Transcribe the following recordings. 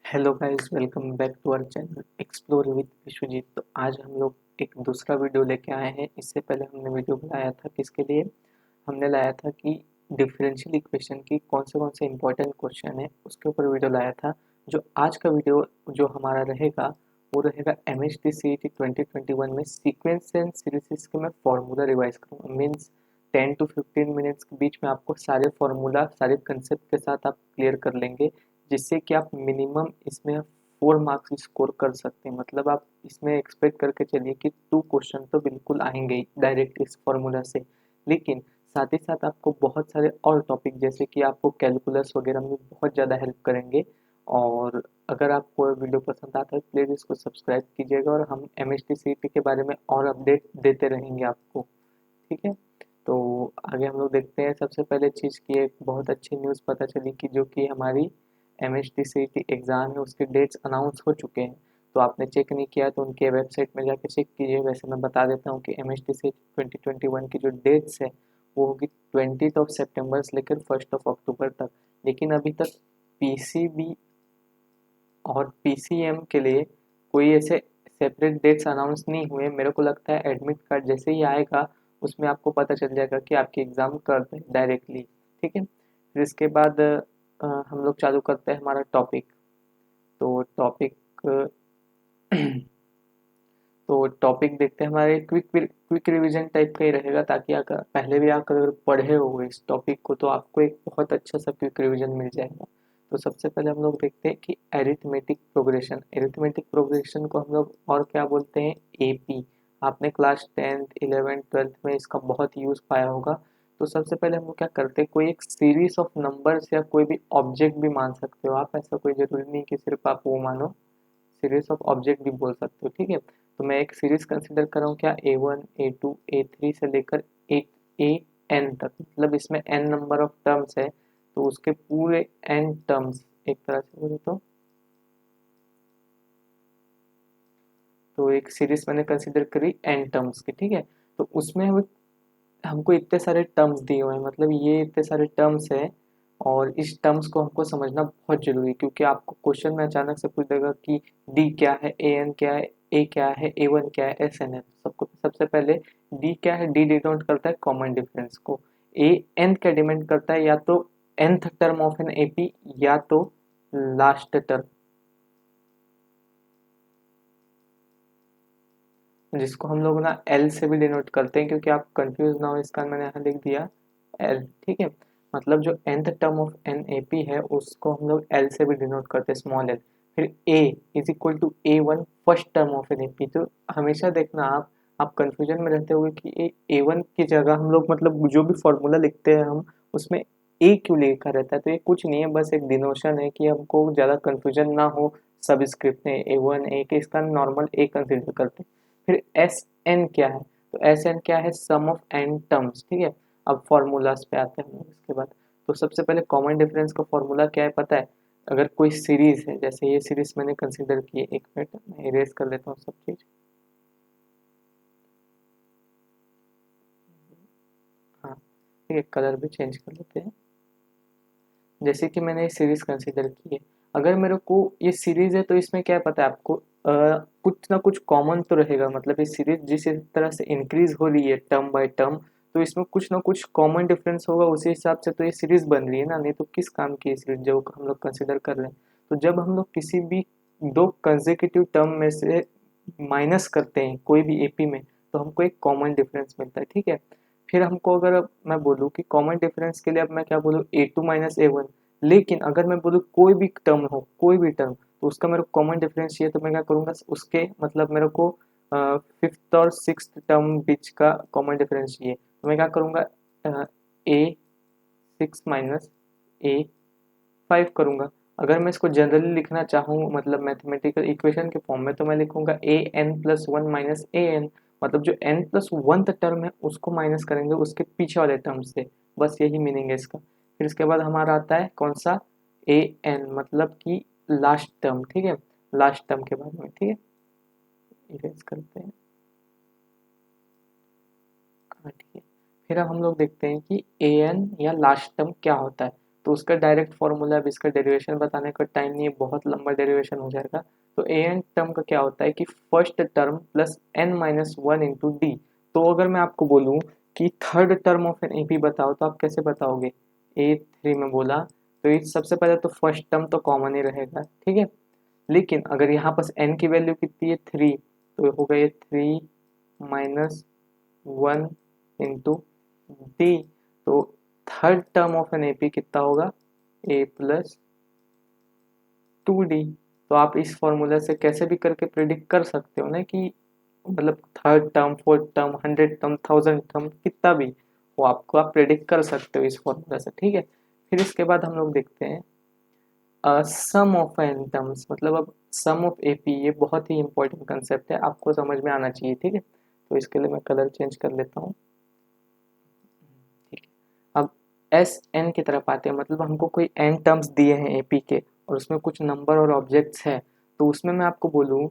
Hello guys, welcome back to our channel explore with Vishwajeet. तो आज हम लोग एक दूसरा वीडियो लेके आए हैं। इससे पहले हमने वीडियो बनाया था किसके लिए? हमने लाया था कि डिफरेंशियल इक्वेशन की कौन से इंपॉर्टेंट क्वेश्चन है उसके ऊपर वीडियो लाया था। जो आज का वीडियो जो हमारा रहेगा वो रहेगा MHT CET 2021 में सीक्वेंस एंड सीरीज के मैं फार्मूला रिवाइज करूँगा। मीन्स 10 to 15 मिनट्स के बीच में आपको सारे फार्मूला सारे कंसेप्ट के साथ आप क्लियर कर लेंगे, जिससे कि आप मिनिमम इसमें 4 मार्क्स स्कोर कर सकते हैं। मतलब आप इसमें एक्सपेक्ट करके चलिए कि 2 क्वेश्चन तो बिल्कुल आएंगे ही डायरेक्ट इस फॉर्मूला से। लेकिन साथ ही साथ आपको बहुत सारे और टॉपिक जैसे कि आपको कैलकुलस वगैरह में बहुत ज़्यादा हेल्प करेंगे। और अगर आपको वीडियो पसंद आता है प्लीज़ इसको सब्सक्राइब कीजिएगा, और हम MHT CET के बारे में और अपडेट देते रहेंगे आपको। ठीक है, तो आगे हम लोग देखते हैं। सबसे पहले चीज़ की एक बहुत अच्छी न्यूज़ पता चली कि जो कि हमारी MHT CET एग्ज़ाम है उसके डेट्स अनाउंस हो चुके हैं। तो आपने चेक नहीं किया तो उनके वेबसाइट में जाकर चेक कीजिए। वैसे मैं बता देता हूँ कि MHT CET 2021 की जो डेट्स है वो होगी 20 सितंबर से लेकर 1 अक्टूबर तक। लेकिन अभी तक PCB और PCM के लिए कोई ऐसे सेपरेट डेट्स अनाउंस नहीं हुए। मेरे को लगता है एडमिट कार्ड जैसे ही आएगा उसमें आपको पता चल जाएगा कि आपकी एग्ज़ाम कब है डायरेक्टली। ठीक है, फिर इसके बाद हम लोग चालू करते हैं हमारा टॉपिक। तो टॉपिक तो टॉपिक देखते हैं। हमारे क्विक रिवीजन टाइप का ही रहेगा, ताकि अगर पहले भी आप अगर पढ़े हो इस टॉपिक को तो आपको एक बहुत अच्छा सा क्विक रिवीजन मिल जाएगा। तो सबसे पहले हम लोग देखते हैं कि एरिथमेटिक प्रोग्रेशन को हम लोग और क्या बोलते हैं? एपी। आपने क्लास 10th 11th 12th में इसका बहुत यूज़ पाया होगा। तो सबसे पहले हम लोग क्या करते हैं, कोई एक सीरीज ऑफ नंबर्स या कोई भी ऑब्जेक्ट भी मान सकते हो आप। ऐसा कोई ज़रूरी नहीं कि सिर्फ आप वो मानो, सीरीज ऑफ ऑब्जेक्ट भी बोल सकते हो। ठीक है, तो मैं एक सीरीज कंसिडर कर रहा हूँ, क्या A1 A2 A3 से लेकर AN तक। मतलब इसमें n नंबर ऑफ टर्म्स है, तो उसके पूरे n टर्म्स एक तरह से बोले तो एक सीरीज मैंने कंसिडर करी n टर्म्स की। ठीक है, तो उसमें हमको इतने सारे टर्म्स दिए हुए हैं, मतलब ये इतने सारे टर्म्स है। और इस टर्म्स को हमको समझना बहुत जरूरी है, क्योंकि आपको क्वेश्चन में अचानक से पूछ देगा कि डी क्या है, ए एन क्या है, ए क्या है, ए वन क्या है, एस एन है। सबको सबसे पहले डी क्या है? डी डिनोट करता है कॉमन डिफरेंस को। ए एन क्या डिनोट करता है? या तो nth term of an AP या तो लास्ट टर्म, जिसको हम लोग ना एल से भी डिनोट करते हैं। क्योंकि आप कंफ्यूज ना हो इसका मैंने यहाँ लिख दिया एल। ठीक है, मतलब जो nth term of N A P है उसको हम लोग एल से भी डिनोट करते हैं, स्मॉल एल। फिर A is equal to A1 first term of N A P. तो हमेशा देखना आप कंफ्यूजन में रहते होगे कि A1 की जगह हम लोग मतलब जो भी फॉर्मूला लिखते हैं हम उसमें ए क्यों लिखा रहता है। तो ये कुछ नहीं है, बस एक डिनोशन है कि हमको ज़्यादा कंफ्यूजन ना हो सब स्क्रिप्ट में A1 ए के, इसका नॉर्मल ए कंसिडर करते हैं। फिर एस एन क्या है? तो एस एन क्या है? Sum of N terms. ठीक है, अब फॉर्मूलाज पे आते हैं हम लोग इसके बाद। तो सबसे पहले कॉमन डिफरेंस का फॉर्मूला क्या है पता है? अगर कोई सीरीज है, जैसे ये सीरीज मैंने कंसिडर की है, एक मिनट मैं इरेज कर लेता हूँ सब चीज। हाँ, ठीक है, कलर भी चेंज कर लेते हैं। जैसे कि मैंने ये सीरीज कंसिडर की है, अगर मेरे को ये सीरीज है तो इसमें क्या है पता है आपको? कुछ ना कुछ कॉमन तो रहेगा। मतलब ये सीरीज जिस तरह से इंक्रीज हो रही है टर्म बाय टर्म, तो इसमें कुछ ना कुछ कॉमन डिफरेंस होगा। उसी हिसाब से तो ये सीरीज बन रही है ना, नहीं तो किस काम की ये सीरीज जो हम लोग कंसिडर कर रहे हैं। तो जब हम लोग किसी भी दो कंसेक्यूटिव टर्म में से माइनस करते हैं कोई भी एपी में, तो हमको एक कॉमन डिफरेंस मिलता है। ठीक है, फिर हमको अगर अब मैं बोलूँ कि कॉमन डिफरेंस के लिए अब मैं क्या बोलूँ? A2 - A1। लेकिन अगर मैं बोलूँ कोई भी टर्म हो, कोई भी टर्म, तो उसका मेरे को कॉमन डिफरेंस चाहिए। तो मैं क्या करूँगा उसके मतलब मेरे को फिफ्थ और सिक्स टर्म बीच का कॉमन डिफरेंस चाहिए। तो मैं क्या करूँगा? A6 - A5 करूँगा। अगर मैं इसको जनरली लिखना चाहूँ मतलब मैथमेटिकल इक्वेशन के फॉर्म में, तो मैं लिखूँगा AN+1 - AN। मतलब जो n+1th टर्म है उसको माइनस करेंगे उसके पीछे वाले टर्म से। बस यही मीनिंग है इसका। फिर इसके बाद हमारा आता है कौन सा? AN, मतलब कि लास्ट टर्म। ठीक है, लास्ट टर्म के बारे में। ठीक है, इरेज करते हैं। हाँ, ठीक है। फिर अब हम लोग देखते हैं कि AN या लास्ट टर्म क्या होता है। तो उसका डायरेक्ट फॉर्मूला, अब इसका डेरिवेशन बताने का टाइम नहीं है, बहुत लंबा डेरिवेशन हो जाएगा। तो ए एन टर्म का क्या होता है कि first term plus N minus one into D. तो अगर मैं आपको बोलूँ कि third term of N A P बताओ, तो आप कैसे बताओगे? ए थ्री में बोला तो ये सबसे पहले तो फर्स्ट टर्म तो कॉमन ही रहेगा, ठीक है। लेकिन अगर यहाँ पर एन की वैल्यू कितनी है? थ्री, तो हो गई three minus one into D. तो third term of N AP कितना होगा? A plus two D. तो आप इस फॉर्मूला से कैसे भी करके प्रिडिक्ट कर सकते हो ना कि मतलब third term, fourth term, 100 term, 1000 term, कितना भी वो आपको आप प्रिडिक्ट कर सकते हो इस फॉर्मूला से, ठीक है। फिर इसके बाद हम लोग देखते हैं सम ऑफ एन टर्म्स, मतलब अब सम ऑफ एपी, ये बहुत ही इंपॉर्टेंट कंसेप्ट है, आपको समझ में आना चाहिए, ठीक है। तो इसके लिए मैं कलर चेंज कर लेता हूँ, ठीक है। अब एस एन की तरफ आते हैं, मतलब हमको कोई एन टर्म्स दिए हैं एपी के और उसमें कुछ नंबर और ऑब्जेक्ट्स हैं, तो उसमें मैं आपको बोलूँ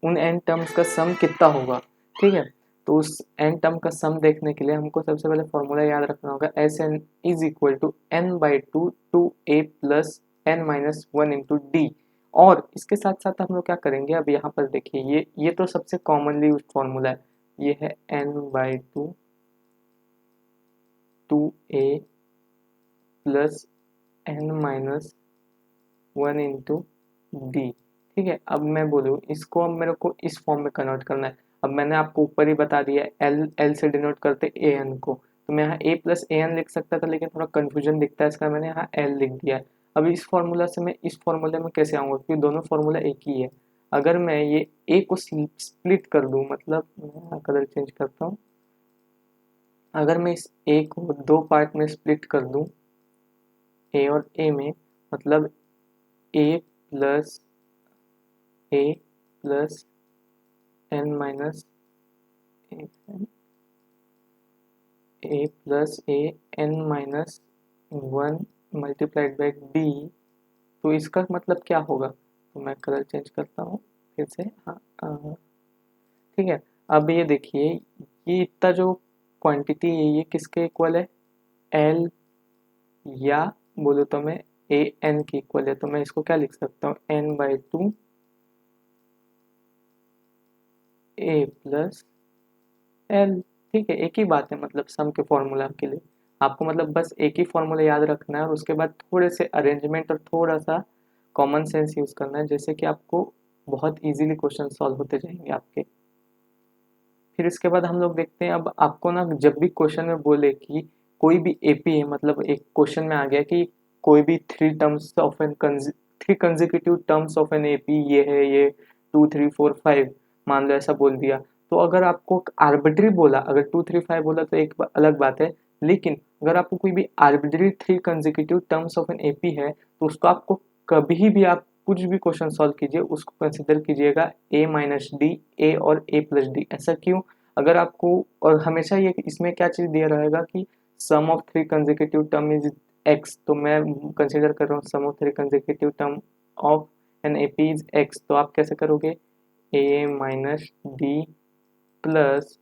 उन एन टर्म्स का सम कितना होगा, ठीक है। तो उस एन टर्म का सम देखने के लिए हमको सबसे पहले फॉर्मूला याद रखना होगा, S n is equal to n by two a plus N minus one into d. और इसके साथ साथ हम लोग क्या करेंगे, अब यहाँ पर देखिए ये तो सबसे कॉमनली यूज फॉर्मूला है, ये है n by two a plus N minus one into d, ठीक है। अब मैं बोलूँ इसको, अब मेरे को इस फॉर्म में कन्वर्ट करना है। अब मैंने आपको ऊपर ही बता दिया एल, एल से डिनोट करते ए एन को, तो मैं यहाँ ए प्लस ए एन लिख सकता था, लेकिन थोड़ा कन्फ्यूजन दिखता है इसका, मैंने यहाँ एल लिख दिया है। अब इस फॉर्मूला से मैं इस फॉर्मूले में कैसे आऊँगा, क्योंकि दोनों फॉर्मूला एक ही है। अगर मैं ये ए को स्प्लिट कर दूँ, मतलब मैं कलर चेंज करता हूँ, अगर मैं इस ए को दो पार्ट में स्प्लिट कर दूँ, ए और ए में, मतलब A plus A plus N minus A plus A N minus one multiplied by D, तो इसका मतलब क्या होगा? तो मैं कलर चेंज करता हूँ फिर से, हाँ ठीक है। अब ये देखिए, ये इतना जो क्वांटिटी है ये किसके इक्वल है? एल, या बोलो तो मैं ए एन के इक्वल है, तो मैं इसको क्या लिख सकता हूँ? N by two a plus l, ठीक है। एक ही बात है, मतलब सम के फॉर्मूला के लिए आपको मतलब बस एक ही फॉर्मूला याद रखना है और उसके बाद थोड़े से अरेंजमेंट और थोड़ा सा कॉमन सेंस यूज़ करना है, जैसे कि आपको बहुत इजीली क्वेश्चन सॉल्व होते जाएंगे आपके। फिर इसके बाद हम लोग देखते हैं, अब आपको ना जब भी क्वेश्चन में बोले कि कोई भी एपी है, मतलब एक क्वेश्चन में आ गया कि कोई भी three consecutive terms of an AP, ये है ये 2 3 4 5, मान लो ऐसा बोल दिया। तो अगर आपको आर्बिट्री बोला, अगर 2 3 5 बोला तो एक अलग बात है, लेकिन अगर आपको कोई भी arbitrary three consecutive terms of an AP है, तो उसको आपको कभी भी आप कुछ भी क्वेश्चन सॉल्व कीजिए उसको कंसिडर कीजिएगा ए माइनस डी, ए और ए प्लस डी। ऐसा क्यों? अगर आपको, और हमेशा ये इसमें क्या चीज़ दिया रहेगा कि sum of three consecutive term is X, तो मैं कंसिडर कर रहा हूँ sum of three consecutive term of N A P is X, तो आप कैसे करोगे? A minus D plus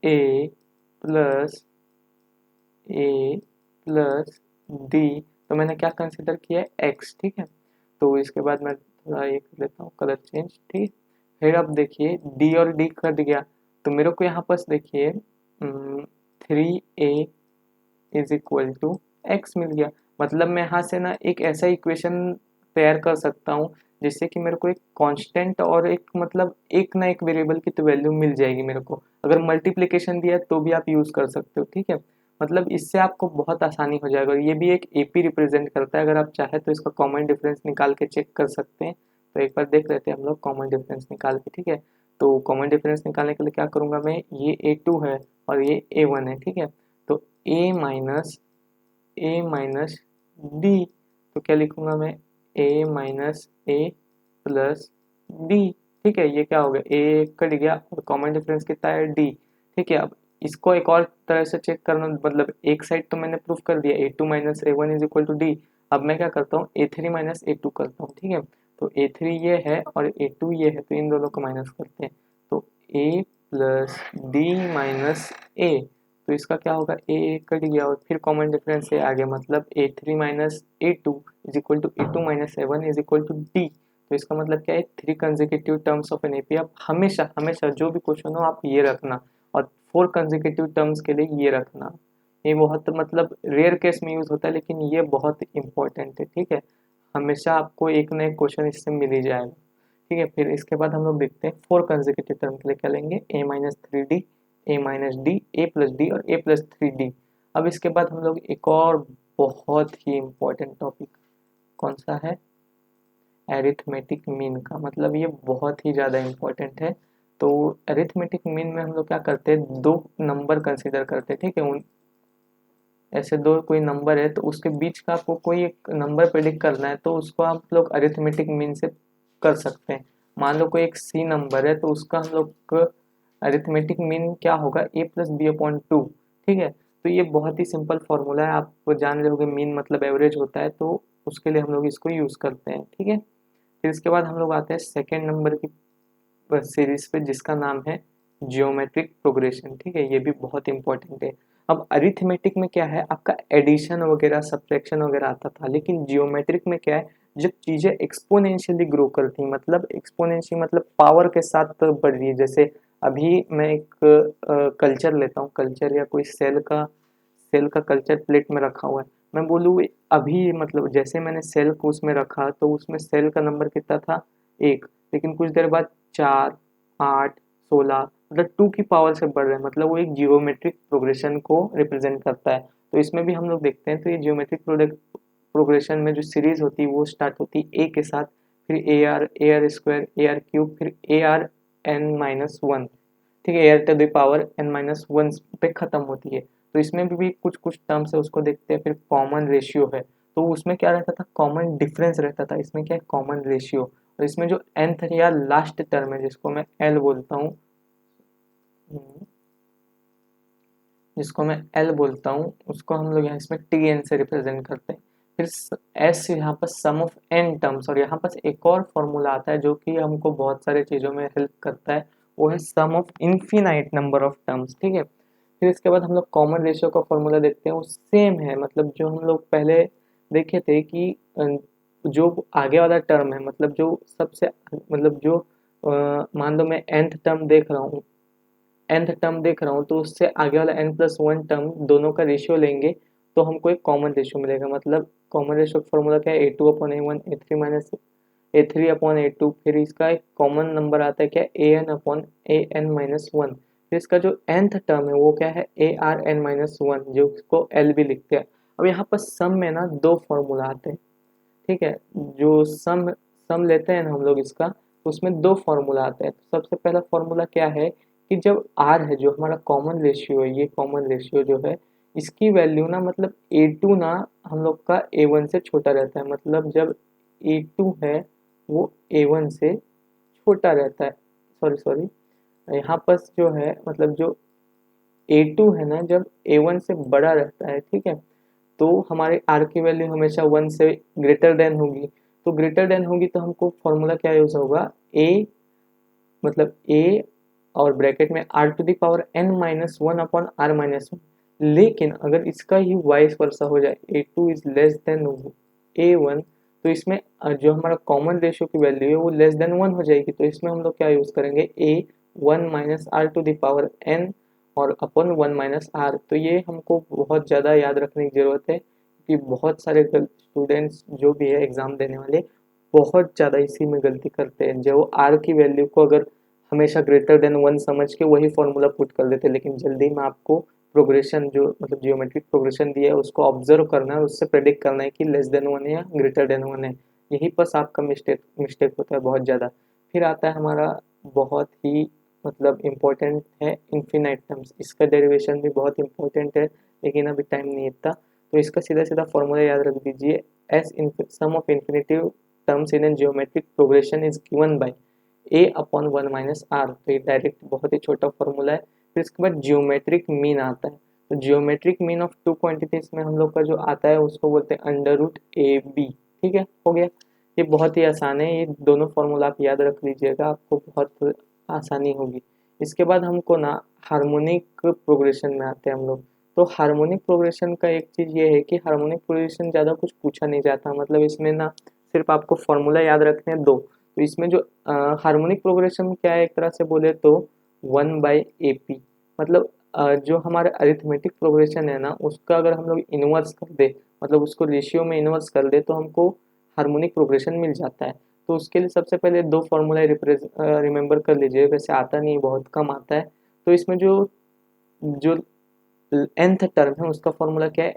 A plus A plus D, तो मैंने क्या कंसिडर किया है? एक्स, ठीक है। तो इसके बाद मैं थोड़ा ये कर लेता हूँ कलर चेंज, ठीक। फिर अब देखिए डी और डी कट गया, तो मेरे को यहाँ पर देखिए 3a is equal to X मिल गया। मतलब मैं यहाँ से ना एक ऐसा इक्वेशन तैयार कर सकता हूँ जिससे कि मेरे को एक कांस्टेंट और एक मतलब एक ना एक वेरिएबल की तो वैल्यू मिल जाएगी मेरे को। अगर मल्टीप्लिकेशन दिया है तो भी आप यूज़ कर सकते हो, ठीक है। मतलब इससे आपको बहुत आसानी हो जाएगा, और ये भी एक एपी रिप्रेजेंट करता है। अगर आप चाहे तो इसका कॉमन डिफरेंस निकाल के चेक कर सकते हैं। तो एक बार देख लेते हैं हम लोग कॉमन डिफरेंस निकाल के, ठीक है। तो कॉमन डिफरेंस निकालने के लिए क्या करूँगा मैं, ये a2 है और ये a1 है, ठीक है। तो ए माइनस डी, तो क्या लिखूंगा मैं? ए माइनस ए प्लस डी, ठीक है। ये क्या हो गया? ए कट गया और कॉमन डिफरेंस कितना है? डी, ठीक है। अब इसको एक और तरह से चेक करना, मतलब एक साइड तो मैंने प्रूफ कर दिया A two minus A one is equal to D. अब मैं क्या करता हूँ? A three minus A two करता हूँ, ठीक है। तो ए थ्री ये है और ए टू ये है, तो इन दोनों को माइनस करते हैं, तो ए प्लस डी माइनस ए, तो इसका क्या होगा, ए कट गया और फिर कॉमन डिफरेंस से आ गया, मतलब A3 minus A2 is equal to A2 minus A1 is equal to D। तो इसका मतलब क्या है, 3 consecutive terms of N AP. आप हमेशा हमेशा जो भी क्वेश्चन हो आप ये रखना, और 4 कंसेक्यूटिव टर्म्स के लिए ये रखना। ये बहुत मतलब रेयर केस में यूज होता है, लेकिन ये बहुत इंपॉर्टेंट है, ठीक है। हमेशा आपको एक ना एक क्वेश्चन इससे मिल ही जाएगा, ठीक है। फिर इसके बाद हम लोग देखते हैं 4 कंसेक्यूटिव टर्म के लिए क्या लेंगे, a minus 3D, a minus D, a plus D और a प्लस 3D। अब इसके बाद हम लोग एक और बहुत ही इम्पोर्टेंट टॉपिक, कौन सा है, एरिथमेटिक मीन का। मतलब ये बहुत ही ज़्यादा इम्पोर्टेंट है। तो एरिथमेटिक मीन में हम लोग क्या करते हैं, दो नंबर कंसिडर करते हैं, ठीक है। उन ऐसे दो कोई नंबर है तो उसके बीच का आपको कोई एक नंबर प्रेडिक्ट करना है, तो उसको आप लोग अरिथमेटिक मीन से कर सकते हैं। मान लो कोई एक सी नंबर है तो उसका हम लोग अरिथमेटिक मीन क्या होगा, A plus B upon two, ठीक है। तो ये बहुत ही सिंपल फॉर्मूला है, आप जान रहे होगे मीन मतलब एवरेज होता है, तो उसके लिए हम लोग इसको यूज़ करते हैं, ठीक है। फिर इसके बाद हम लोग आते हैं सेकेंड नंबर की सीरीज पे, जिसका नाम है जियोमेट्रिक प्रोग्रेशन, ठीक है। ये भी बहुत इंपॉर्टेंट है। अब अरिथमेटिक में क्या है, आपका एडिशन वगैरह सब्ट्रैक्शन वगैरह आता था, लेकिन जियोमेट्रिक में क्या है, जब चीज़ें एक्सपोनेंशियली ग्रो करती हैं, मतलब एक्सपोनेंशियल मतलब पावर के साथ बढ़ रही है। जैसे अभी मैं एक कल्चर लेता हूँ, कल्चर या कोई सेल का कल्चर प्लेट में रखा हुआ है। मैं बोलूँ अभी मतलब जैसे मैंने सेल को उसमें रखा तो उसमें सेल का नंबर कितना था, एक, लेकिन कुछ देर बाद 4, 8, 16 मतलब 2 की पावर से बढ़ रहा है, मतलब वो एक जियोमेट्रिक प्रोग्रेशन को रिप्रेजेंट करता है। तो इसमें भी हम लोग देखते हैं, तो ये जियोमेट्रिक प्रोग्रेशन में जो सीरीज होती है वो स्टार्ट होती है ए के साथ, फिर A R square, A R cube, फिर ARn-1, ठीक है, air to the power n-1 पे खत्म होती है। तो इसमें भी कुछ कुछ टर्म्स है उसको देखते हैं। फिर कॉमन रेशियो है, तो उसमें क्या रहता था, कॉमन डिफरेंस रहता था, इसमें क्या है, कॉमन रेशियो। और इसमें जो nth या लास्ट टर्म है जिसको मैं L बोलता हूँ, उसको हम लोग यहाँ इसमें Tn से रिप्रेजेंट करते हैं। फिर S यहाँ पर सम ऑफ n टर्म्स, और यहाँ पर एक और फॉर्मूला आता है जो कि हमको बहुत सारे चीज़ों में हेल्प करता है, वो है sum of infinite number of terms, ठीक है। फिर इसके बाद हम लोग कॉमन रेशियो का फॉर्मूला देखते हैं, वो सेम है, मतलब जो हम लोग पहले देखे थे कि जो आगे वाला टर्म है, मतलब जो सबसे मतलब जो मान लो मैं nth टर्म देख रहा हूँ तो उससे आगे वाला n+1 टर्म दोनों का रेशियो लेंगे तो हमको एक कॉमन रेशियो मिलेगा। मतलब कॉमन रेशियो का फॉर्मूला क्या है, A2 upon A1, A3 minus A3 upon A2, फिर इसका एक कॉमन नंबर आता है क्या, AN अपॉन AN-1। फिर इसका जो nth टर्म है वो क्या है, ARn-1, जो इसको L भी लिखते हैं। अब यहाँ पर सम में ना दो फॉर्मूला आते हैं, ठीक है। जो सम सम लेते हैं ना हम लोग इसका, तो उसमें दो फॉर्मूला आते हैं। तो सबसे पहला फॉर्मूला क्या है कि जब R है, जो हमारा कॉमन रेशियो है, ये कॉमन रेशियो जो है इसकी वैल्यू ना, मतलब A2 ना हम लोग का A1 से छोटा रहता है। मतलब जब A2 है वो A1 से छोटा रहता है, सॉरी सॉरी, यहाँ पर जो है मतलब जो A2 है ना, जब A1 से बड़ा रहता है, ठीक है, तो हमारे R की वैल्यू हमेशा 1 से ग्रेटर देन होगी। तो ग्रेटर देन होगी तो हमको फॉर्मूला क्या यूज होगा, A मतलब A और ब्रैकेट में R⁻n-1 अपॉन R-1। लेकिन अगर इसका ही वाइस वर्सा हो जाए, A2 is less than A1, तो इसमें जो हमारा कॉमन रेशियो की वैल्यू है वो लेस देन 1 हो जाएगी। तो इसमें हम लोग क्या यूज करेंगे, A1 - R⁻n और अपॉन 1 - R। तो ये हमको बहुत ज़्यादा याद रखने की ज़रूरत है, क्योंकि बहुत सारे स्टूडेंट्स जो भी है एग्ज़ाम देने वाले बहुत ज़्यादा इसी में गलती करते हैं, जो आर की वैल्यू को अगर हमेशा ग्रेटर देन 1 समझ के वही फॉर्मूला पुट कर देते हैं। लेकिन जल्दी में आपको प्रोग्रेशन जो मतलब जियोमेट्रिक प्रोग्रेशन दिया है उसको ऑब्जर्व करना है, उससे प्रेडिक्ट करना है कि लेस देन 1 है या ग्रेटर देन 1 है। यही बस आपका मिस्टेक होता है बहुत ज़्यादा। फिर आता है हमारा बहुत ही मतलब इम्पोर्टेंट है इन्फिनाइट टर्म्स। इसका डेरिवेशन भी बहुत इंपॉर्टेंट है, लेकिन अभी टाइम नहीं इतना, तो इसका सीधा सीधा फॉर्मूला याद रख दीजिए, S sum of infinitive terms in a geometric progression is given by a upon 1 minus r। तो ये डायरेक्ट बहुत ही छोटा फॉर्मूला है। फिर इसके बाद जियोमेट्रिक मीन आता है, तो geometric mean of two quantities में हम लोग का जो आता है उसको बोलते हैं √AB, ठीक है, हो गया। ये बहुत ही आसान है, ये दोनों फॉर्मूला आप याद रख लीजिएगा, आपको बहुत आसानी होगी। इसके बाद हमको ना हार्मोनिक प्रोग्रेशन में आते हैं हम लोग। तो हार्मोनिक प्रोग्रेशन का एक चीज़ ये है कि हार्मोनिक प्रोग्रेशन ज़्यादा कुछ पूछा नहीं जाता, मतलब इसमें ना सिर्फ आपको फॉर्मूला याद रखने हैं 2। तो इसमें जो हार्मोनिक प्रोग्रेशन क्या है, एक तरह से बोले तो 1/AP, मतलब जो हमारे अरिथमेटिक प्रोग्रेशन है ना उसका अगर हम लोग इन्वर्स कर दे, मतलब उसको रेशियो में इन्वर्स कर दे, तो हमको हार्मोनिक प्रोग्रेशन मिल जाता है। तो उसके लिए सबसे पहले 2 फॉर्मूला रिमेंबर कर लीजिए, वैसे आता नहीं है, बहुत कम आता है। तो इसमें जो जो nth टर्म है उसका फॉर्मूला क्या है,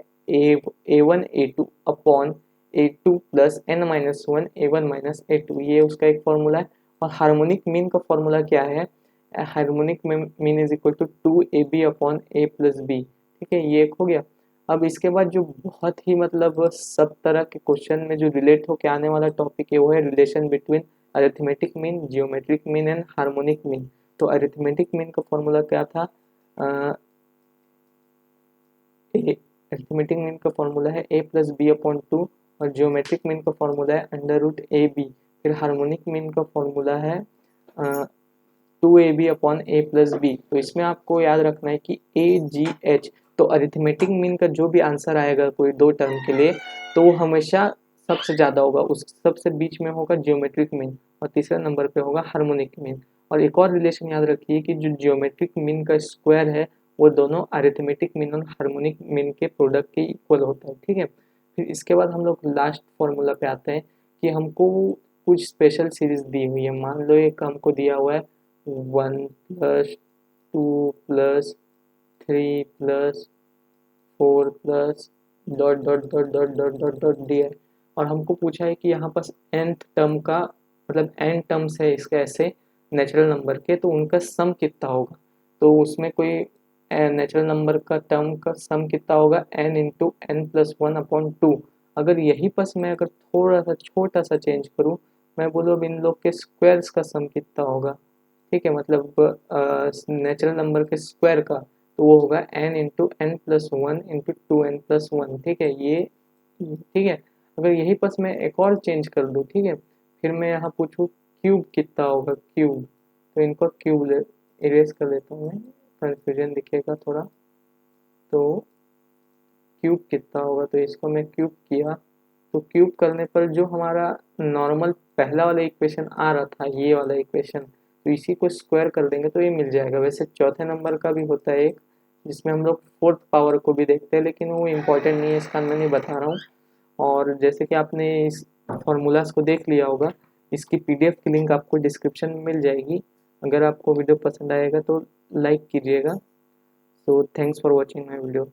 a1 a2 upon a2 plus n minus one a1 minus a2, ये उसका एक फॉर्मूला है। और हार्मोनिक मीन का फॉर्मूला क्या है, harmonic mean is equal to 2ab upon a plus b. ठीक है, ये एक हो गया। अब इसके बाद जो बहुत ही मतलब सब तरह के क्वेश्चन में जो रिलेट होके आने वाला टॉपिक है वो है relation between arithmetic mean, geometric mean and harmonic mean. तो अरिथमेटिक मीन का फॉर्मूला क्या था, अरिथमेटिक मीन का फॉर्मूला है a प्लस बी अपॉन 2, और जियोमेट्रिक मीन का फॉर्मूला है अंडर रूट ए बी। फिर हार्मोनिक मीन का फॉर्मूला है 2ab upon a plus B. तो इसमें आपको याद रखना है कि AGH, तो अरिथमेटिक मीन का जो भी आंसर आएगा कोई 2 टर्म के लिए, तो वो हमेशा सबसे ज़्यादा होगा, उस सबसे बीच में होगा जियोमेट्रिक मीन, और तीसरे नंबर पे होगा हार्मोनिक मीन। और एक और रिलेशन याद रखिए कि जो जियोमेट्रिक मीन का स्क्वायर है वो दोनों अरिथमेटिक मीन और हार्मोनिक मीन के प्रोडक्ट के इक्वल होता है। ठीक है, फिर इसके बाद हम लोग लास्ट फॉर्मूला पे आते हैं कि हमको कुछ स्पेशल सीरीज दी हुई है। मान लो एक हमको दिया हुआ है 1 plus 2 plus 3 plus 4 plus dot dot dot dot dot dot dot दिया है, और हमको पूछा है कि यहाँ पास nth टर्म का मतलब n टर्म्स है इसके ऐसे नेचुरल नंबर के, तो उनका सम कितना होगा। तो उसमें कोई नेचुरल नंबर का टर्म का सम कितना होगा, n into n plus one upon two. अगर यही बस मैं अगर थोड़ा सा छोटा सा चेंज करूँ, मैं बोलूँ अब इन लोग के स्क्वायर्स का सम कितना होगा। ठीक है, मतलब नेचुरल नंबर के स्क्वायर का, तो वो होगा n into n plus one into 2n plus one. ठीक है, ये ठीक है। अगर यही बस मैं एक और चेंज कर दूँ, ठीक है, फिर मैं यहाँ पूछूँ क्यूब कितना होगा, क्यूब, तो इनको क्यूब इरेज कर लेता हूँ मैं, कन्फ्यूजन दिखेगा थोड़ा। तो क्यूब कितना होगा, तो इसको मैं क्यूब किया, तो क्यूब करने पर जो हमारा नॉर्मल पहला वाला इक्वेशन आ रहा था, ये वाला इक्वेशन, तो इसी को स्क्वायर कर देंगे तो ये मिल जाएगा। वैसे चौथे नंबर का भी होता है एक, जिसमें हम लोग फोर्थ पावर को भी देखते हैं, लेकिन वो इम्पोर्टेंट नहीं है, इसका मैं नहीं बता रहा हूँ। और जैसे कि आपने इस फॉर्मूलाज को देख लिया होगा, इसकी PDF की लिंक आपको डिस्क्रिप्शन में मिल जाएगी। अगर आपको वीडियो पसंद आएगा तो लाइक कीजिएगा। So thanks for watching my video.